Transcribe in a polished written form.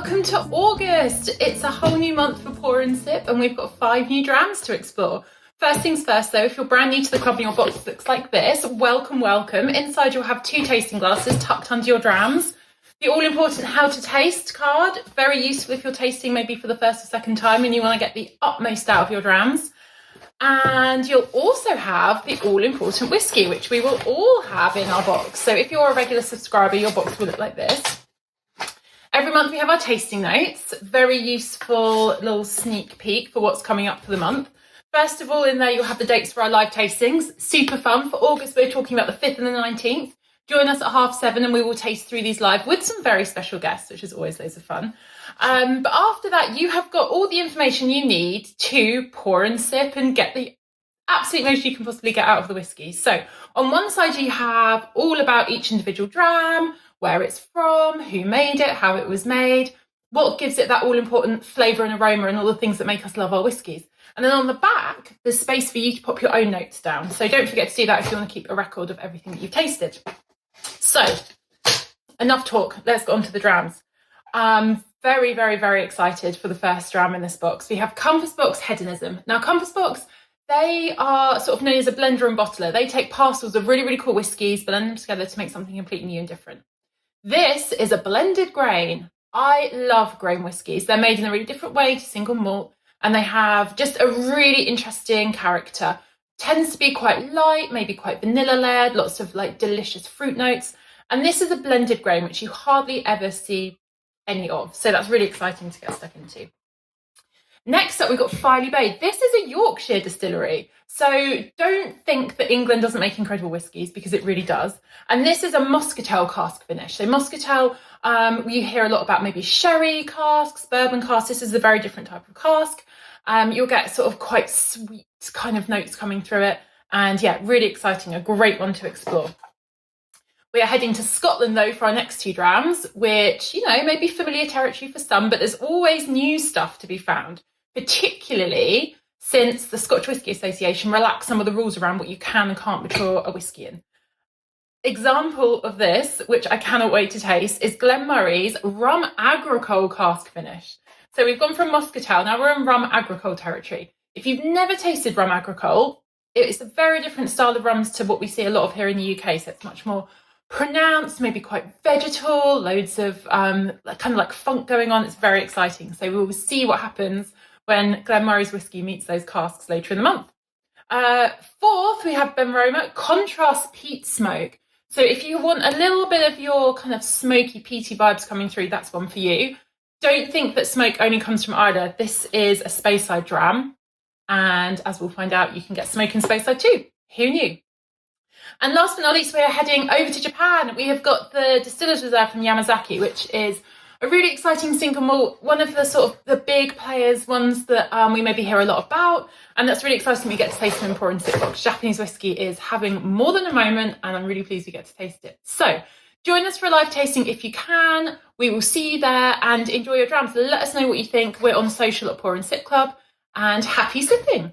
Welcome to August. It's a whole new month for Pour and Sip, and we've got 5 new drams to explore. First things first though, if you're brand new to the club and your box looks like this, welcome, welcome. Inside you'll have 2 tasting glasses tucked under your drams. The all-important how to taste card, very useful if you're tasting maybe for the first or second time and you want to get the utmost out of your drams. And you'll also have the all-important whiskey, which we will all have in our box. So if you're a regular subscriber, your box will look like this. Every month we have our tasting notes, very useful little sneak peek for what's coming up for the month. First of all, in there you'll have the dates for our live tastings, super fun. For August we're talking about the 5th and the 19th. Join us at 7:30 and we will taste through these live with some very special guests, which is always loads of fun. But after that, you have got all the information you need to pour and sip and get the absolute most you can possibly get out of the whiskey. So on one side you have all about each individual dram, where it's from, who made it, how it was made, what gives it that all-important flavour and aroma and all the things that make us love our whiskies. And then on the back, there's space for you to pop your own notes down. So don't forget to do that if you want to keep a record of everything that you've tasted. So, enough talk. Let's get on to the drams. Very, very, very excited for the first dram in this box. We have Compass Box Hedonism. Now, Compass Box, they are sort of known as a blender and bottler. They take parcels of really, really cool whiskies, blend them together to make something completely new and different. This is a blended grain. I love grain whiskies. They're made in a really different way to single malt, and they have just a really interesting character. Tends to be quite light, maybe quite vanilla-led, lots of like delicious fruit notes. And this is a blended grain, which you hardly ever see any of. So that's really exciting to get stuck into. Next up, we've got Firey Bay. This is a Yorkshire distillery. So don't think that England doesn't make incredible whiskies, because it really does. And this is a muscatel cask finish. So muscatel, you hear a lot about maybe sherry casks, bourbon casks. This is a very different type of cask. You'll get sort of quite sweet kind of notes coming through it. And yeah, really exciting, a great one to explore. We are heading to Scotland though for our next 2 drams, which, you know, may be familiar territory for some, but there's always new stuff to be found, particularly since the Scotch Whisky Association relaxed some of the rules around what you can and can't mature a whisky in. Example of this, which I cannot wait to taste, is Glenmurray's rum agricole cask finish. So we've gone from muscatel, now we're in rum agricole territory. If you've never tasted rum agricole, it's a very different style of rums to what we see a lot of here in the UK. So it's much more pronounced, maybe quite vegetal, loads of kind of like funk going on. It's very exciting. So we will see what happens when Glenmurray's whiskey meets those casks later in the month. 4th, we have Benroma Contrast Peat Smoke. So if you want a little bit of your kind of smoky, peaty vibes coming through, that's one for you. Don't think that smoke only comes from Ireland. This is a Speyside dram. And as we'll find out, you can get smoke in Speyside too. Who knew? And last but not least, we are heading over to Japan. We have got the Distillers Reserve from Yamazaki, which is a really exciting single malt, one of the sort of the big players, ones that we maybe hear a lot about. And that's really exciting. We get to taste them in Pour and Sip box. Japanese whiskey is having more than a moment, and I'm really pleased we get to taste it. So join us for a live tasting if you can. We will see you there, and enjoy your drams. Let us know what you think. We're on social at Pour and Sip Club, and happy sipping.